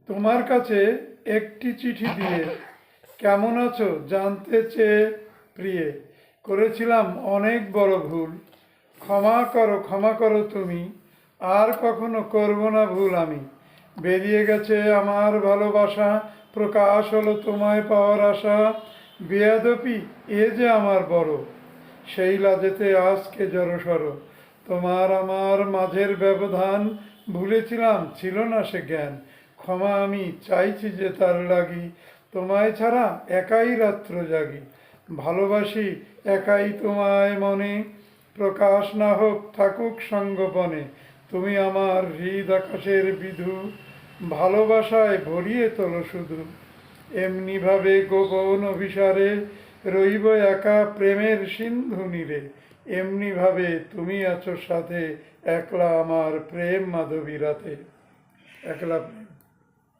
তোমার কাছে একটি চিঠি দিয়ে কেমন আছো জানতে চেয়ে প্রিয়ে করেছিলাম অনেক বড় ভুল। ক্ষমা করো তুমি, আর কখনো করব না ভুল আমি। বেরিয়ে গেছে আমার ভালোবাসা, প্রকাশ হলো তোমায় পাওয়ার আশা। বেয়াদপি এ যে আমার বড়, সেই লাজেতে আজকে জড়সড়। তোমার আমার মাঝের ব্যবধান ভুলেছিলাম, ছিল না সে জ্ঞান। ক্ষমা আমি চাইছি যে তার লাগি, তোমায় ছাড়া একাই রাত্র জাগি। ভালোবাসি একাই তোমায় মনে, প্রকাশ না হোক থাকুক সঙ্গপনে। তুমি আমার হৃদ আকাশের বিধু, ভালোবাসায় ভরিয়ে তোলো শুধু। এমনিভাবে গোপন অভিসারে রইব একা প্রেমের সিন্ধু নীরে। এমনিভাবে তুমি আছো সাথে, একলা আমার প্রেম মাধবী রাতে। একলা প্রেম।